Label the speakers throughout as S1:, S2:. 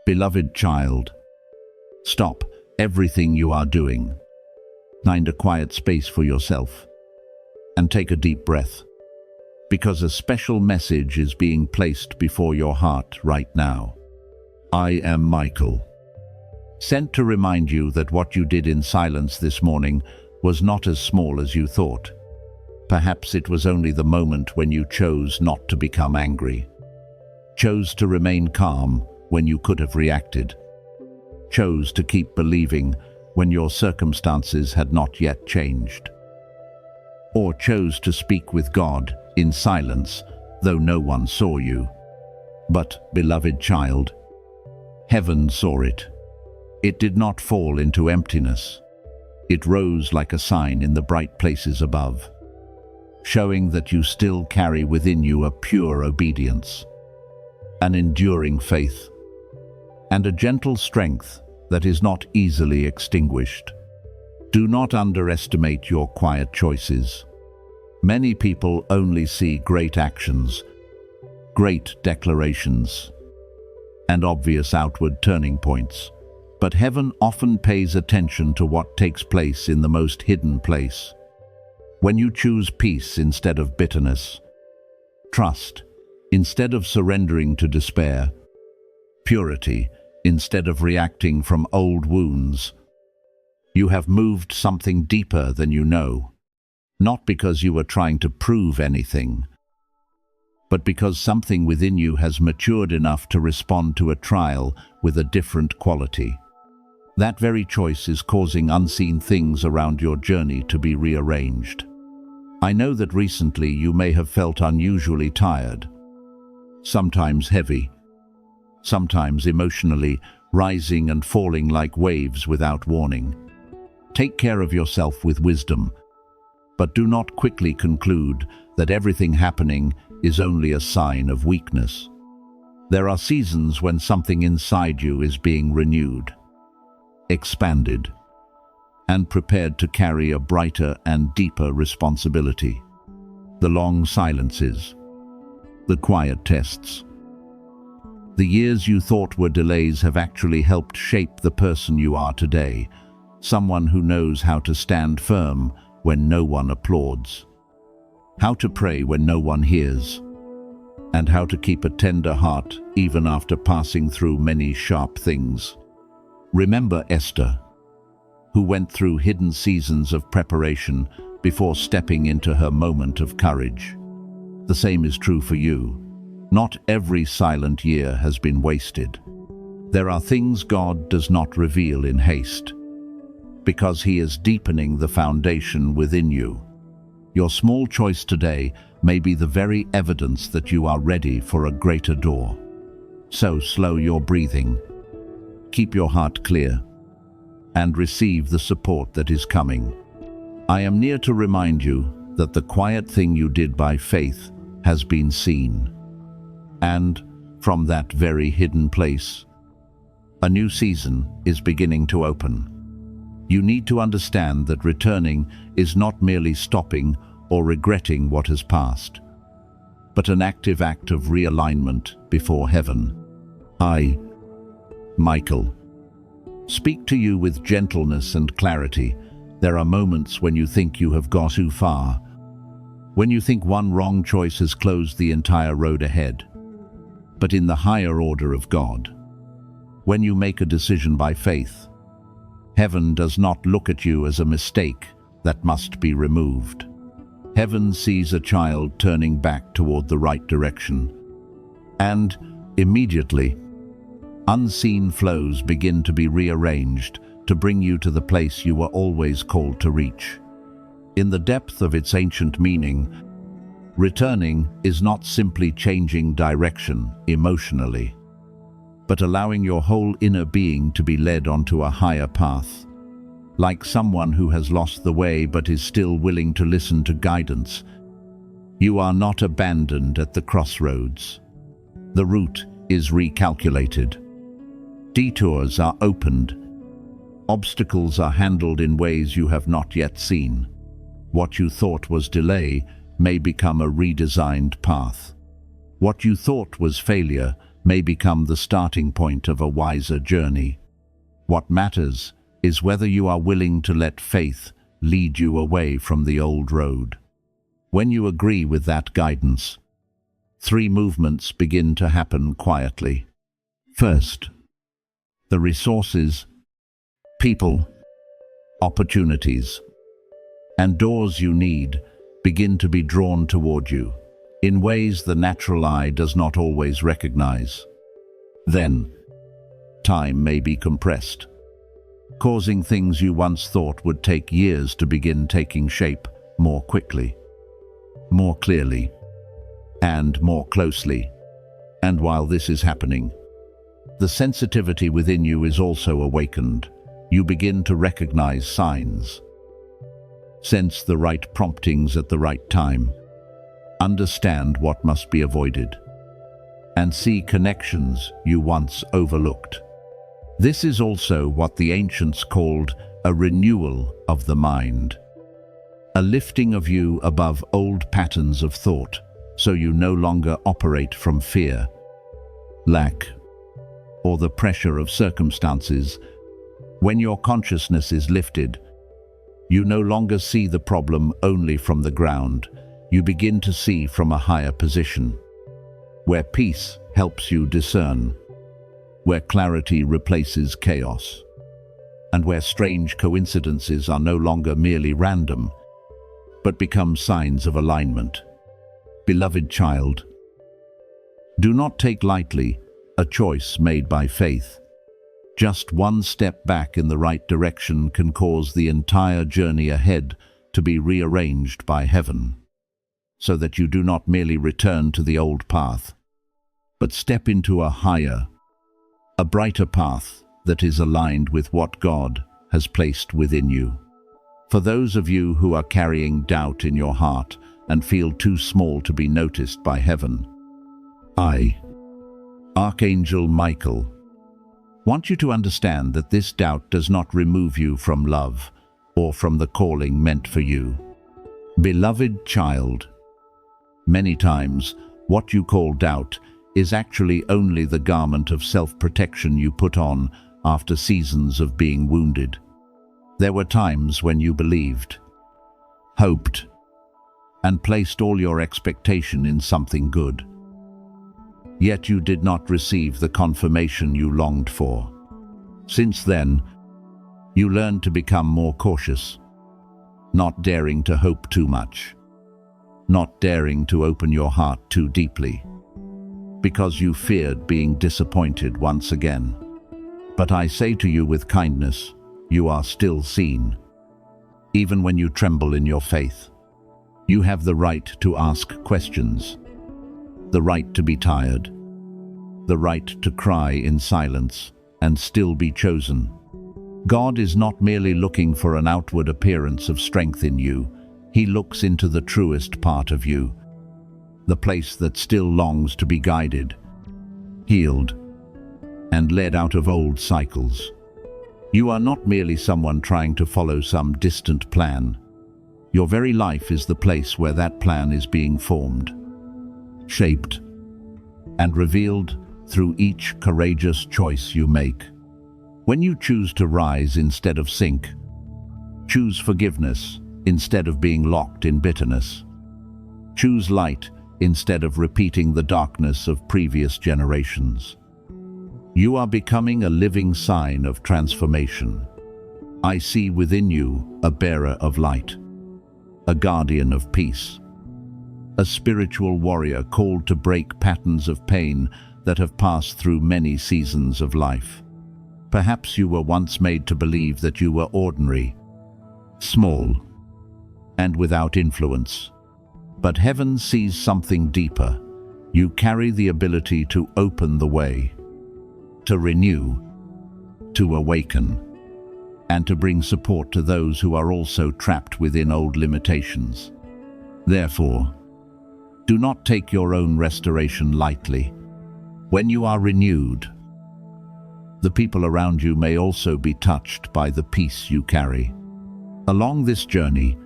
S1: Beloved child, stop everything you are doing. Find a quiet space for yourself and take a deep breath, because a special message is being placed before your heart right now. I am Michael, sent to remind you that what you did in silence this morning was not as small as you thought. Perhaps it was only the moment when you chose not to become angry, chose to remain calm when you could have reacted, chose to keep believing when your circumstances had not yet changed, or chose to speak with God in silence, though no one saw you. But, beloved child, heaven saw it. It did not fall into emptiness. It rose like a sign in the bright places above, showing that you still carry within you a pure obedience, an enduring faith, and a gentle strength that is not easily extinguished. Do not underestimate your quiet choices. Many people only see great actions, great declarations, and obvious outward turning points. But heaven often pays attention to what takes place in the most hidden place. When you choose peace instead of bitterness, trust instead of surrendering to despair, purity instead of reacting from old wounds, you have moved something deeper than you know, not because you are trying to prove anything, but because something within you has matured enough to respond to a trial with a different quality. That very choice is causing unseen things around your journey to be rearranged. I know that recently you may have felt unusually tired, sometimes heavy, sometimes emotionally rising and falling like waves without warning. Take care of yourself with wisdom, but do not quickly conclude that everything happening is only a sign of weakness. There are seasons when something inside you is being renewed, expanded, and prepared to carry a brighter and deeper responsibility. The long silences, the quiet tests, the years you thought were delays have actually helped shape the person you are today, someone who knows how to stand firm when no one applauds, how to pray when no one hears, and how to keep a tender heart even after passing through many sharp things. Remember Esther, who went through hidden seasons of preparation before stepping into her moment of courage. The same is true for you. Not every silent year has been wasted. There are things God does not reveal in haste, because He is deepening the foundation within you. Your small choice today may be the very evidence that you are ready for a greater door. So slow your breathing, keep your heart clear, and receive the support that is coming. I am near to remind you that the quiet thing you did by faith has been seen. And from that very hidden place, a new season is beginning to open. You need to understand that returning is not merely stopping or regretting what has passed, but an active act of realignment before heaven. I, Michael, speak to you with gentleness and clarity. There are moments when you think you have gone too far, when you think one wrong choice has closed the entire road ahead. But in the higher order of God, when you make a decision by faith, heaven does not look at you as a mistake that must be removed. Heaven sees a child turning back toward the right direction, and immediately, unseen flows begin to be rearranged to bring you to the place you were always called to reach. In the depth of its ancient meaning, returning is not simply changing direction emotionally, but allowing your whole inner being to be led onto a higher path. Like someone who has lost the way but is still willing to listen to guidance, you are not abandoned at the crossroads. The route is recalculated. Detours are opened. Obstacles are handled in ways you have not yet seen. What you thought was delay may become a redesigned path. What you thought was failure may become the starting point of a wiser journey. What matters is whether you are willing to let faith lead you away from the old road. When you agree with that guidance, 3 movements begin to happen quietly. First, the resources, people, opportunities, and doors you need begin to be drawn toward you in ways the natural eye does not always recognize. Then, time may be compressed, causing things you once thought would take years to begin taking shape more quickly, more clearly, and more closely. And while this is happening, the sensitivity within you is also awakened. You begin to recognize signs, sense the right promptings at the right time, understand what must be avoided, and see connections you once overlooked. This is also what the ancients called a renewal of the mind, a lifting of you above old patterns of thought, so you no longer operate from fear, lack, or the pressure of circumstances. When your consciousness is lifted, you no longer see the problem only from the ground. You begin to see from a higher position, where peace helps you discern, where clarity replaces chaos, and where strange coincidences are no longer merely random, but become signs of alignment. Beloved child, do not take lightly a choice made by faith. Just one step back in the right direction can cause the entire journey ahead to be rearranged by heaven, so that you do not merely return to the old path, but step into a higher, a brighter path that is aligned with what God has placed within you. For those of you who are carrying doubt in your heart and feel too small to be noticed by heaven, I, Archangel Michael, want you to understand that this doubt does not remove you from love or from the calling meant for you. Beloved child, many times, what you call doubt is actually only the garment of self-protection you put on after seasons of being wounded. There were times when you believed, hoped, and placed all your expectation in something good. Yet you did not receive the confirmation you longed for. Since then, you learned to become more cautious, not daring to hope too much, not daring to open your heart too deeply, because you feared being disappointed once again. But I say to you with kindness, you are still seen. Even when you tremble in your faith, you have the right to ask questions, the right to be tired, the right to cry in silence and still be chosen. God is not merely looking for an outward appearance of strength in you. He looks into the truest part of you, the place that still longs to be guided, healed, and led out of old cycles. You are not merely someone trying to follow some distant plan. Your very life is the place where that plan is being formed, shaped, and revealed through each courageous choice you make. When you choose to rise instead of sink, choose forgiveness instead of being locked in bitterness, choose light instead of repeating the darkness of previous generations, you are becoming a living sign of transformation. I see within you a bearer of light, a guardian of peace, a spiritual warrior called to break patterns of pain that have passed through many seasons of life. Perhaps you were once made to believe that you were ordinary, small, and without influence. But heaven sees something deeper. You carry the ability to open the way, to renew, to awaken, and to bring support to those who are also trapped within old limitations. Therefore, do not take your own restoration lightly. When you are renewed, the people around you may also be touched by the peace you carry. Along this journey,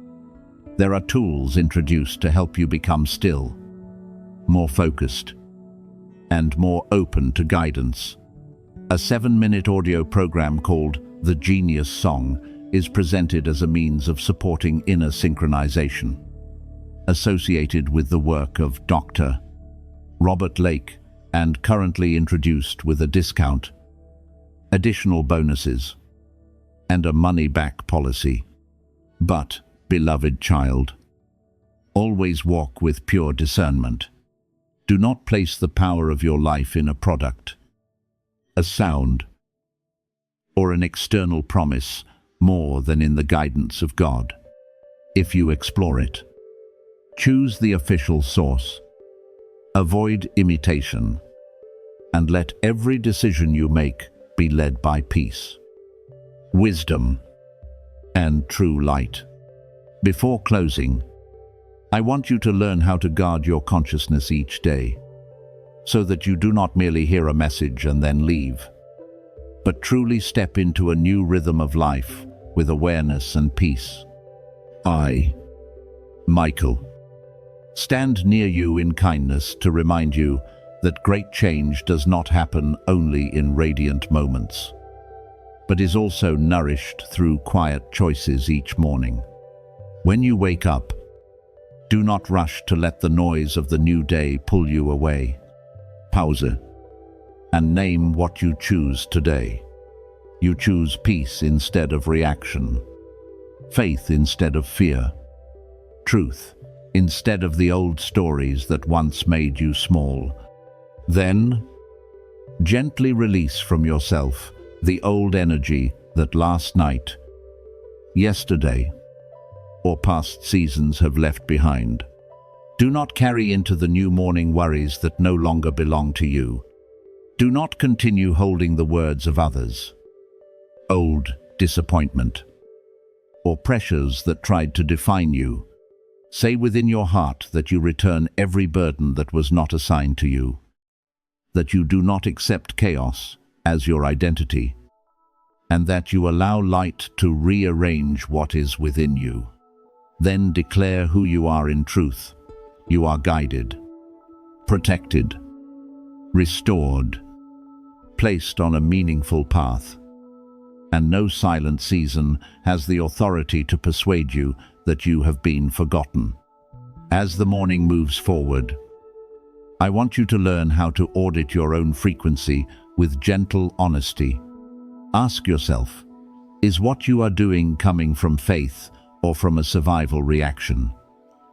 S1: there are tools introduced to help you become still, more focused, and more open to guidance. A 7-minute audio program called The Genius Song is presented as a means of supporting inner synchronization. Associated with the work of Dr. Robert Lake and currently introduced with a discount, additional bonuses, and a money-back policy. But, beloved child, always walk with pure discernment. Do not place the power of your life in a product, a sound, or an external promise more than in the guidance of God. If you explore it, choose the official source. Avoid imitation, and let every decision you make be led by peace, wisdom, and true light. Before closing, I want you to learn how to guard your consciousness each day, so that you do not merely hear a message and then leave, but truly step into a new rhythm of life with awareness and peace. I, Michael, stand near you in kindness to remind you that great change does not happen only in radiant moments, but is also nourished through quiet choices each morning. When you wake up, do not rush to let the noise of the new day pull you away. Pause and name what you choose today. You choose peace instead of reaction, faith instead of fear, truth instead of the old stories that once made you small. Then, gently release from yourself the old energy that last night, yesterday, or past seasons have left behind. Do not carry into the new morning worries that no longer belong to you. Do not continue holding the words of others, old disappointment, or pressures that tried to define you. Say within your heart that you return every burden that was not assigned to you, that you do not accept chaos as your identity, and that you allow light to rearrange what is within you. Then declare who you are in truth. You are guided, protected, restored, placed on a meaningful path, and no silent season has the authority to persuade you that you have been forgotten. As the morning moves forward, I want you to learn how to audit your own frequency with gentle honesty. Ask yourself, is what you are doing coming from faith or from a survival reaction?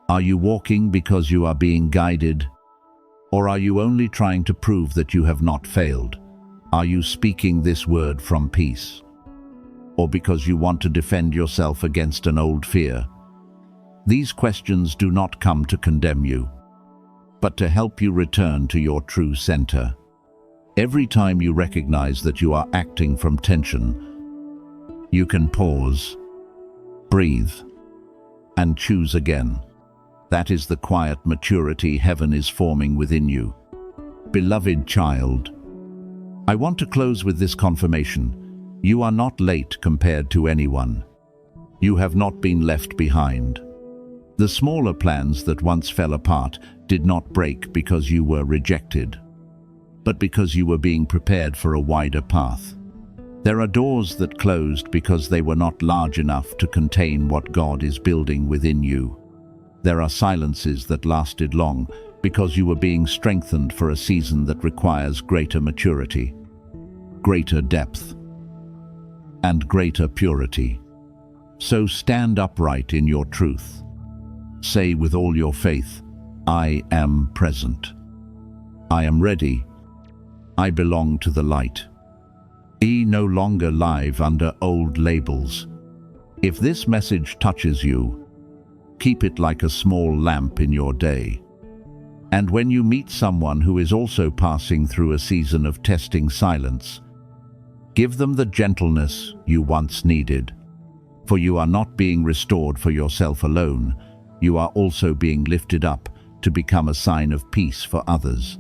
S1: Are you walking because you are being guided, or are you only trying to prove that you have not failed? Are you speaking this word from peace, or because you want to defend yourself against an old fear? These questions do not come to condemn you, but to help you return to your true center. Every time you recognize that you are acting from tension, you can pause, breathe, and choose again. That is the quiet maturity heaven is forming within you. Beloved child, I want to close with this confirmation. You are not late compared to anyone. You have not been left behind. The smaller plans that once fell apart did not break because you were rejected, but because you were being prepared for a wider path. There are doors that closed because they were not large enough to contain what God is building within you. There are silences that lasted long because you were being strengthened for a season that requires greater maturity, greater depth, and greater purity. So stand upright in your truth. Say with all your faith, I am present. I am ready. I belong to the light. Be no longer live under old labels. If this message touches you, keep it like a small lamp in your day. And when you meet someone who is also passing through a season of testing silence, give them the gentleness you once needed. For you are not being restored for yourself alone. You are also being lifted up to become a sign of peace for others.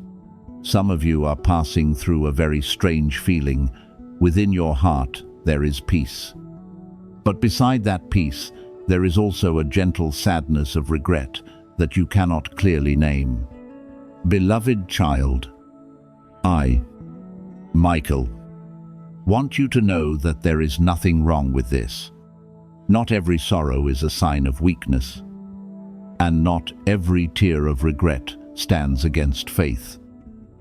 S1: Some of you are passing through a very strange feeling. Within your heart, there is peace. But beside that peace, there is also a gentle sadness of regret that you cannot clearly name. Beloved child, I, Michael, want you to know that there is nothing wrong with this. Not every sorrow is a sign of weakness, and not every tear of regret stands against faith.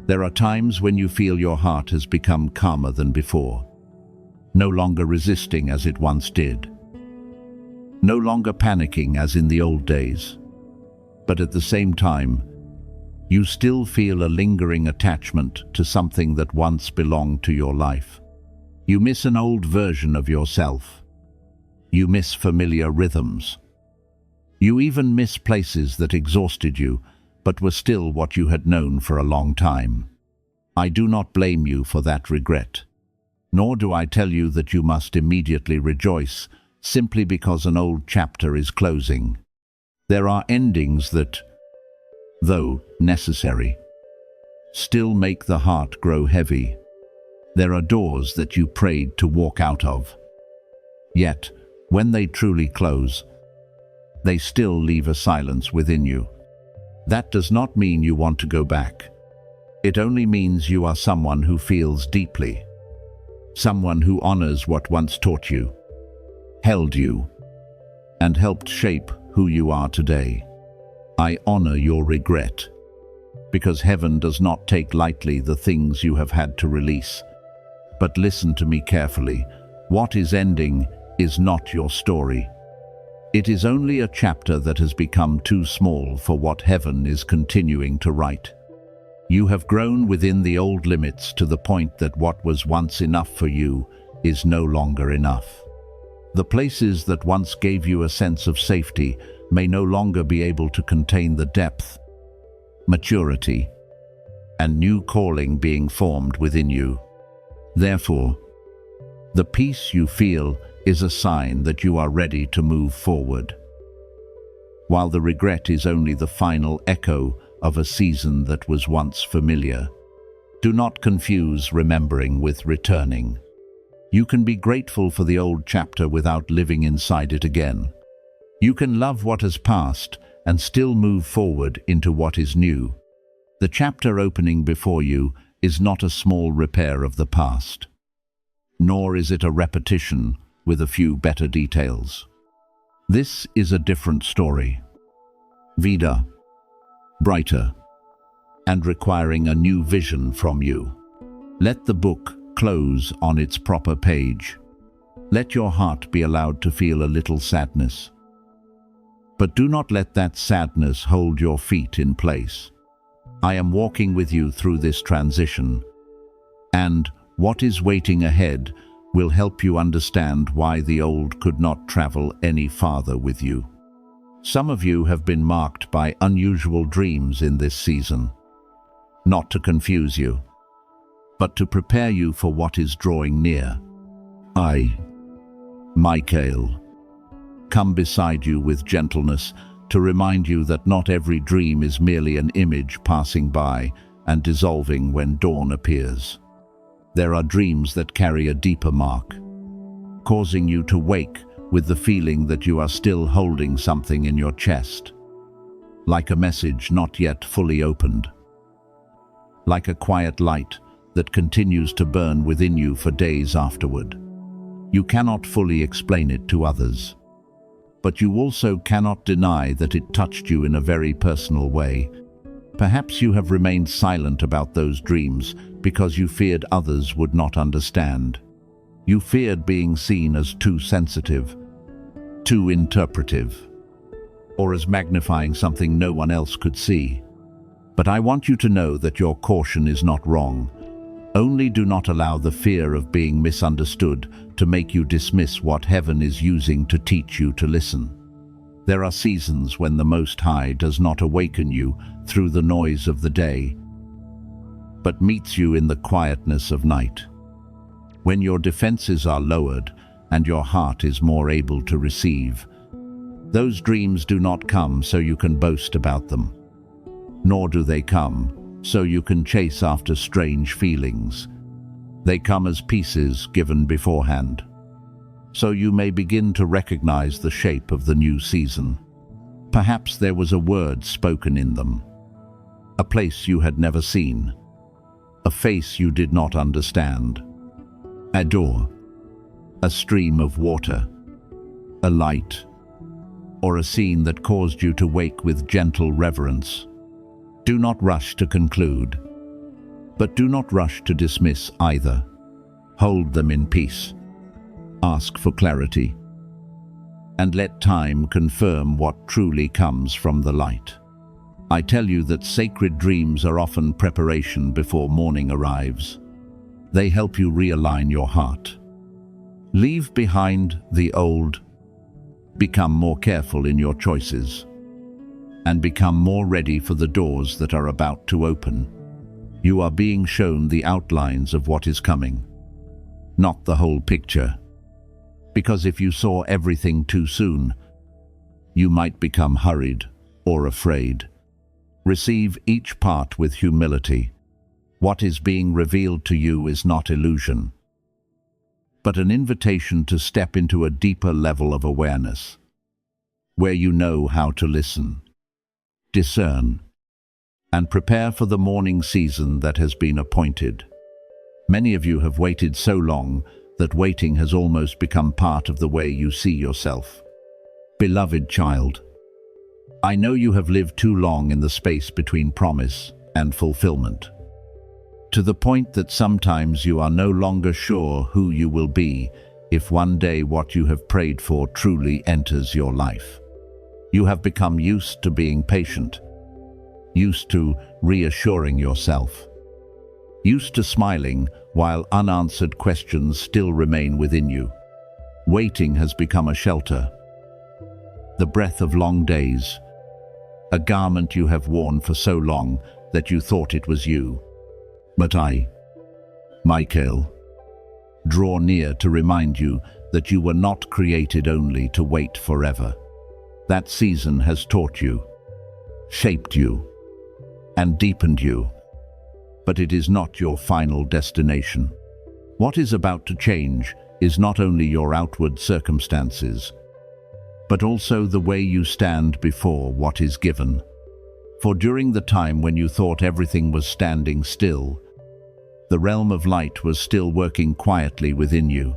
S1: There are times when you feel your heart has become calmer than before, no longer resisting as it once did, no longer panicking as in the old days. But at the same time, you still feel a lingering attachment to something that once belonged to your life. You miss an old version of yourself. You miss familiar rhythms. You even miss places that exhausted you, but were still what you had known for a long time. I do not blame you for that regret, nor do I tell you that you must immediately rejoice simply because an old chapter is closing. There are endings that, though necessary, still make the heart grow heavy. There are doors that you prayed to walk out of. Yet, when they truly close, they still leave a silence within you. That does not mean you want to go back. It only means you are someone who feels deeply, someone who honors what once taught you, held you, and helped shape who you are today. I honor your regret, because heaven does not take lightly the things you have had to release. But listen to me carefully. What is ending is not your story. It is only a chapter that has become too small for what heaven is continuing to write. You have grown within the old limits to the point that what was once enough for you is no longer enough. The places that once gave you a sense of safety may no longer be able to contain the depth, maturity, and new calling being formed within you. Therefore, the peace you feel is a sign that you are ready to move forward, while the regret is only the final echo of a season that was once familiar. Do not confuse remembering with returning. You can be grateful for the old chapter without living inside it again. You can love what has passed and still move forward into what is new. The chapter opening before you is not a small repair of the past, nor is it a repetition with a few better details. This is a different story, Vida, brighter, and requiring a new vision from you. Let the book close on its proper page. Let your heart be allowed to feel a little sadness. But do not let that sadness hold your feet in place. I am walking with you through this transition, and what is waiting ahead will help you understand why the old could not travel any farther with you. Some of you have been marked by unusual dreams in this season, not to confuse you, but to prepare you for what is drawing near. I, Michael, come beside you with gentleness to remind you that not every dream is merely an image passing by and dissolving when dawn appears. There are dreams that carry a deeper mark, causing you to wake with the feeling that you are still holding something in your chest, like a message not yet fully opened, like a quiet light that continues to burn within you for days afterward. You cannot fully explain it to others, but you also cannot deny that it touched you in a very personal way. Perhaps you have remained silent about those dreams because you feared others would not understand. You feared being seen as too sensitive, too interpretive, or as magnifying something no one else could see. But I want you to know that your caution is not wrong. Only do not allow the fear of being misunderstood to make you dismiss what heaven is using to teach you to listen. There are seasons when the Most High does not awaken you through the noise of the day, but meets you in the quietness of night. When your defenses are lowered and your heart is more able to receive, those dreams do not come so you can boast about them, nor do they come so you can chase after strange feelings. They come as pieces given beforehand, so you may begin to recognize the shape of the new season. Perhaps there was a word spoken in them, a place you had never seen, a face you did not understand, a door, a stream of water, a light, or a scene that caused you to wake with gentle reverence. Do not rush to conclude, but do not rush to dismiss either. Hold them in peace. Ask for clarity, and let time confirm what truly comes from the light. I tell you that sacred dreams are often preparation before morning arrives. They help you realign your heart. Leave behind the old, become more careful in your choices, and become more ready for the doors that are about to open. You are being shown the outlines of what is coming, not the whole picture. Because if you saw everything too soon, you might become hurried or afraid. Receive each part with humility. What is being revealed to you is not illusion, but an invitation to step into a deeper level of awareness, where you know how to listen, discern, and prepare for the morning season that has been appointed. Many of you have waited so long that waiting has almost become part of the way you see yourself. Beloved child, I know you have lived too long in the space between promise and fulfillment, to the point that sometimes you are no longer sure who you will be if one day what you have prayed for truly enters your life. You have become used to being patient, used to reassuring yourself, used to smiling while unanswered questions still remain within you. Waiting has become a shelter, the breath of long days, a garment you have worn for so long that you thought it was you. But I, Michael, draw near to remind you that you were not created only to wait forever. That season has taught you, shaped you, and deepened you, but it is not your final destination. What is about to change is not only your outward circumstances, but also the way you stand before what is given. For during the time when you thought everything was standing still, the realm of light was still working quietly within you.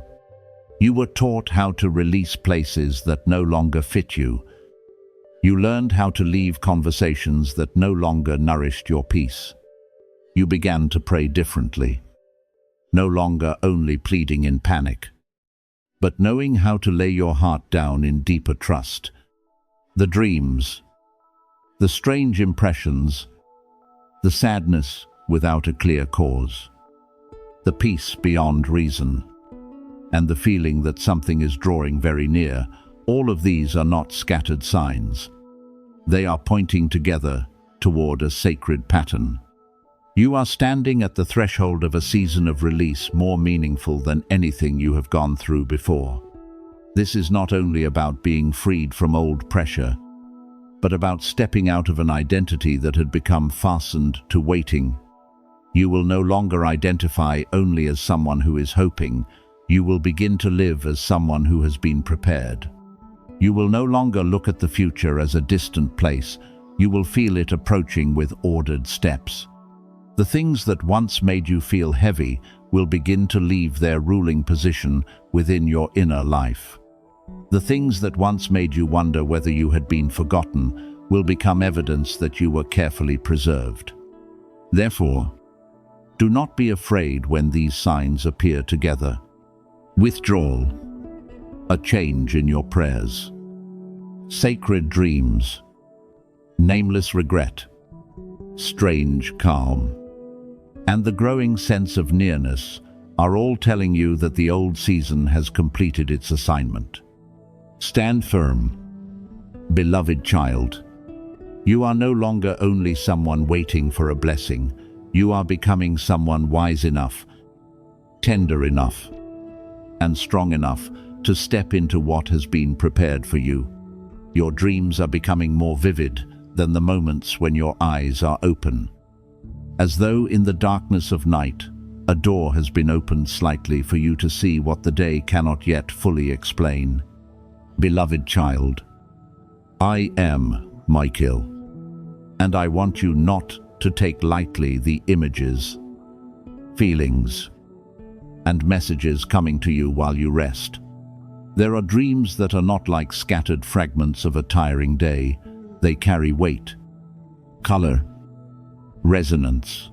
S1: You were taught how to release places that no longer fit you. You learned how to leave conversations that no longer nourished your peace. You began to pray differently, no longer only pleading in panic, but knowing how to lay your heart down in deeper trust. The dreams, the strange impressions, the sadness without a clear cause, the peace beyond reason, and the feeling that something is drawing very near, all of these are not scattered signs. They are pointing together toward a sacred pattern. You are standing at the threshold of a season of release more meaningful than anything you have gone through before. This is not only about being freed from old pressure, but about stepping out of an identity that had become fastened to waiting. You will no longer identify only as someone who is hoping. You will begin to live as someone who has been prepared. You will no longer look at the future as a distant place. You will feel it approaching with ordered steps. The things that once made you feel heavy will begin to leave their ruling position within your inner life. The things that once made you wonder whether you had been forgotten will become evidence that you were carefully preserved. Therefore, do not be afraid when these signs appear together. Withdrawal, a change in your prayers, sacred dreams, nameless regret, strange calm, and the growing sense of nearness are all telling you that the old season has completed its assignment. Stand firm, beloved child. You are no longer only someone waiting for a blessing. You are becoming someone wise enough, tender enough, and strong enough to step into what has been prepared for you. Your dreams are becoming more vivid than the moments when your eyes are open. As though in the darkness of night, a door has been opened slightly for you to see what the day cannot yet fully explain. Beloved child, I am Michael, and I want you not to take lightly the images, feelings, and messages coming to you while you rest. There are dreams that are not like scattered fragments of a tiring day. They carry weight, color, resonance,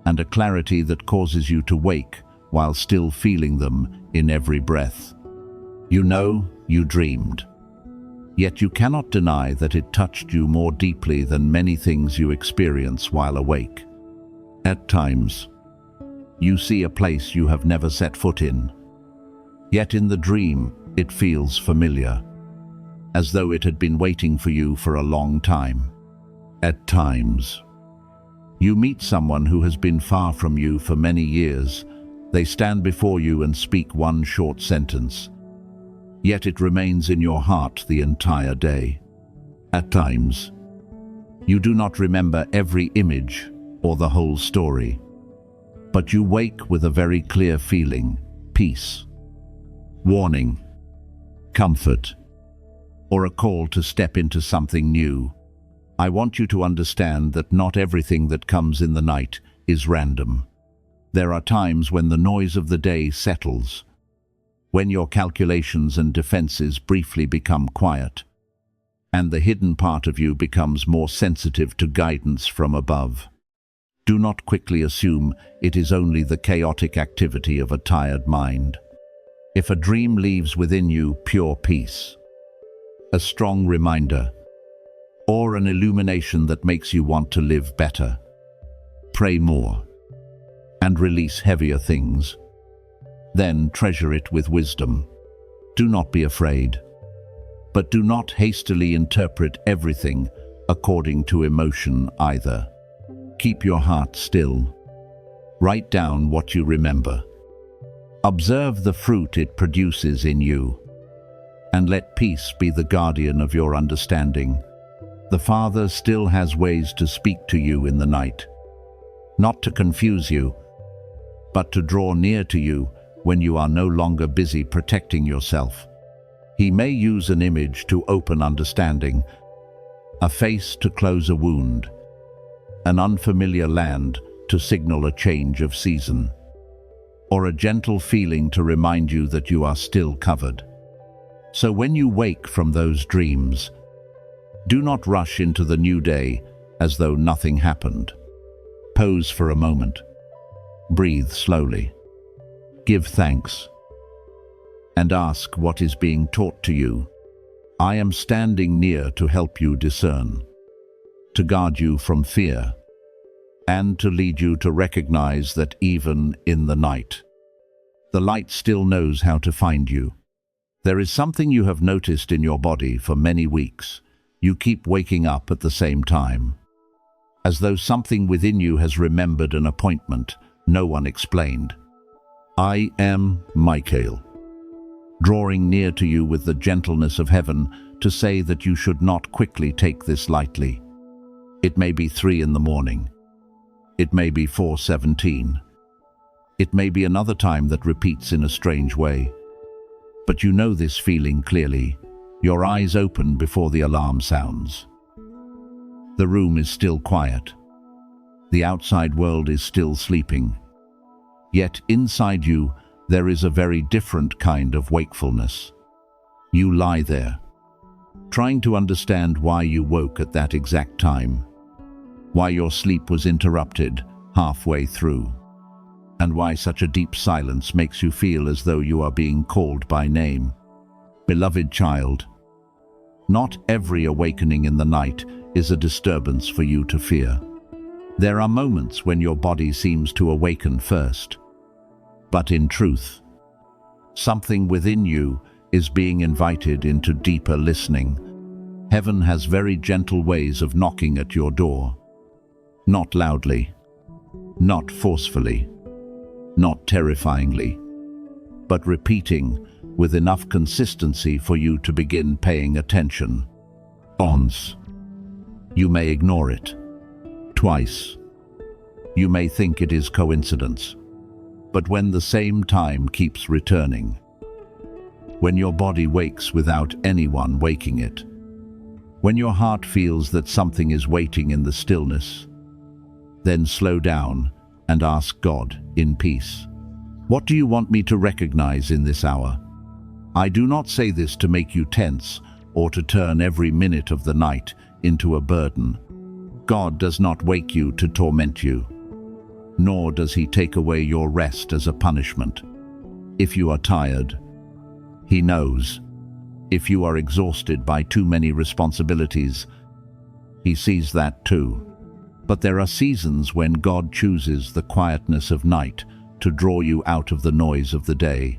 S1: and a clarity that causes you to wake while still feeling them in every breath. You know you dreamed, yet you cannot deny that it touched you more deeply than many things you experience while awake. At times, you see a place you have never set foot in, yet in the dream it feels familiar, as though it had been waiting for you for a long time. At times, you meet someone who has been far from you for many years. They stand before you and speak one short sentence, yet it remains in your heart the entire day. At times, you do not remember every image or the whole story, but you wake with a very clear feeling: peace, warning, comfort, or a call to step into something new. I want you to understand that not everything that comes in the night is random. There are times when the noise of the day settles, when your calculations and defenses briefly become quiet, and the hidden part of you becomes more sensitive to guidance from above. Do not quickly assume it is only the chaotic activity of a tired mind. If a dream leaves within you pure peace, a strong reminder, or an illumination that makes you want to live better, pray more and release heavier things. Then treasure it with wisdom. Do not be afraid, but do not hastily interpret everything according to emotion either. Keep your heart still. Write down what you remember. Observe the fruit it produces in you, and let peace be the guardian of your understanding. The Father still has ways to speak to you in the night, not to confuse you, but to draw near to you when you are no longer busy protecting yourself. He may use an image to open understanding, a face to close a wound, an unfamiliar land to signal a change of season, or a gentle feeling to remind you that you are still covered. So when you wake from those dreams, do not rush into the new day as though nothing happened. Pause for a moment. Breathe slowly. Give thanks. And ask what is being taught to you. I am standing near to help you discern, to guard you from fear, and to lead you to recognize that even in the night, the light still knows how to find you. There is something you have noticed in your body for many weeks. You keep waking up at the same time, as though something within you has remembered an appointment no one explained. I am Michael, drawing near to you with the gentleness of heaven to say that you should not quickly take this lightly. It may be 3 in the morning. It may be 4:17. It may be another time that repeats in a strange way. But you know this feeling clearly. Your eyes open before the alarm sounds. The room is still quiet. The outside world is still sleeping. Yet inside you, there is a very different kind of wakefulness. You lie there, trying to understand why you woke at that exact time, why your sleep was interrupted halfway through, and why such a deep silence makes you feel as though you are being called by name. Beloved child, not every awakening in the night is a disturbance for you to fear. There are moments when your body seems to awaken first. But in truth, something within you is being invited into deeper listening. Heaven has very gentle ways of knocking at your door. Not loudly, not forcefully, not terrifyingly, but repeating with enough consistency for you to begin paying attention. Once. You may ignore it. Twice. You may think it is coincidence. But when the same time keeps returning, when your body wakes without anyone waking it, when your heart feels that something is waiting in the stillness, then slow down and ask God in peace. What do you want me to recognize in this hour? I do not say this to make you tense or to turn every minute of the night into a burden. God does not wake you to torment you, nor does he take away your rest as a punishment. If you are tired, he knows. If you are exhausted by too many responsibilities, he sees that too. But there are seasons when God chooses the quietness of night to draw you out of the noise of the day.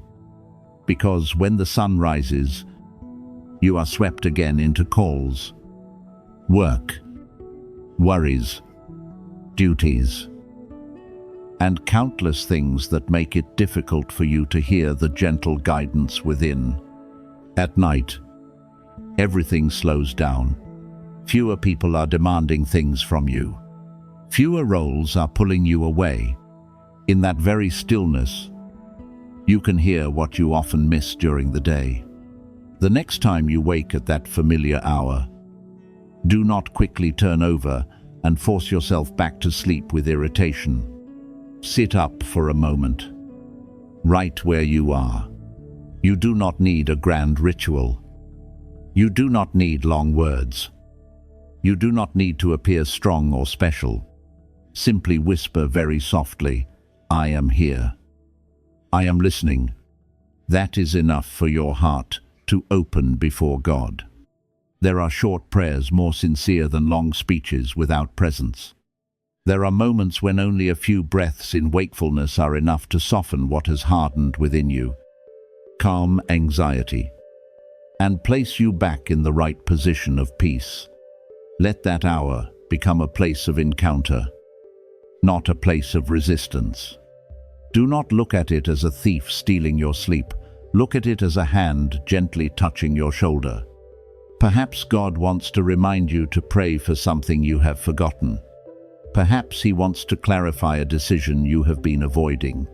S1: Because when the sun rises, you are swept again into calls, work, worries, duties, and countless things that make it difficult for you to hear the gentle guidance within. At night, everything slows down. Fewer people are demanding things from you. Fewer roles are pulling you away. In that very stillness, you can hear what you often miss during the day. The next time you wake at that familiar hour, do not quickly turn over and force yourself back to sleep with irritation. Sit up for a moment, right where you are. You do not need a grand ritual. You do not need long words. You do not need to appear strong or special. Simply whisper very softly, "I am here. I am listening." That is enough for your heart to open before God. There are short prayers more sincere than long speeches without presence. There are moments when only a few breaths in wakefulness are enough to soften what has hardened within you, calm anxiety, and place you back in the right position of peace. Let that hour become a place of encounter, not a place of resistance. Do not look at it as a thief stealing your sleep. Look at it as a hand gently touching your shoulder. Perhaps God wants to remind you to pray for something you have forgotten. Perhaps he wants to clarify a decision you have been avoiding.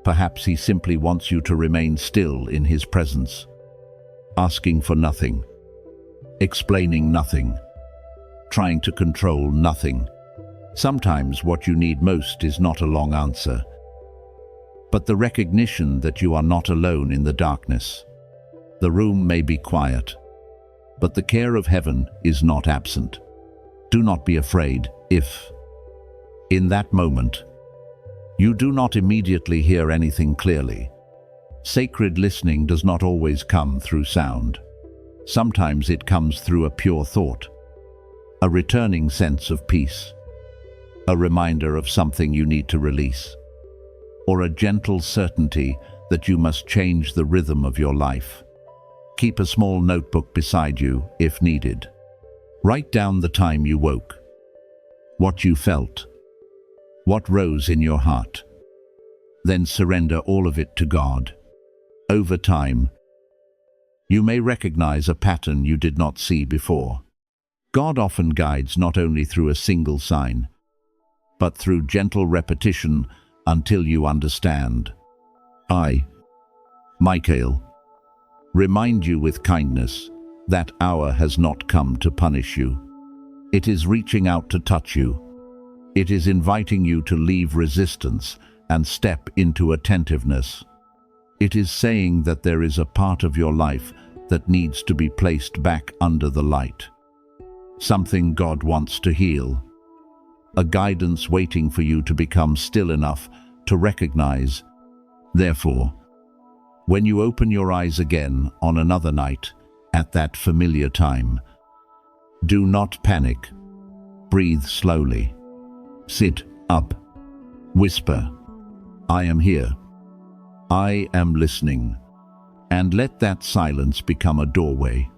S1: Perhaps he simply wants you to remain still in his presence, asking for nothing, explaining nothing, trying to control nothing. Sometimes what you need most is not a long answer, but the recognition that you are not alone in the darkness. The room may be quiet, but the care of heaven is not absent. Do not be afraid if, in that moment, you do not immediately hear anything clearly. Sacred listening does not always come through sound. Sometimes it comes through a pure thought, a returning sense of peace, a reminder of something you need to release, or a gentle certainty that you must change the rhythm of your life. Keep a small notebook beside you if needed. Write down the time you woke, what you felt, what rose in your heart. Then surrender all of it to God. Over time, you may recognize a pattern you did not see before. God often guides not only through a single sign, but through gentle repetition until you understand. I, Michael, remind you with kindness that hour has not come to punish you. It is reaching out to touch you. It is inviting you to leave resistance and step into attentiveness. It is saying that there is a part of your life that needs to be placed back under the light. Something God wants to heal. A guidance waiting for you to become still enough to recognize. Therefore, when you open your eyes again on another night, at that familiar time, do not panic. Breathe slowly. Sit up. Whisper, "I am here. I am listening." And let that silence become a doorway,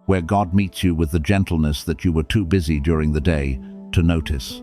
S1: where God meets you with the gentleness that you were too busy during the day to notice.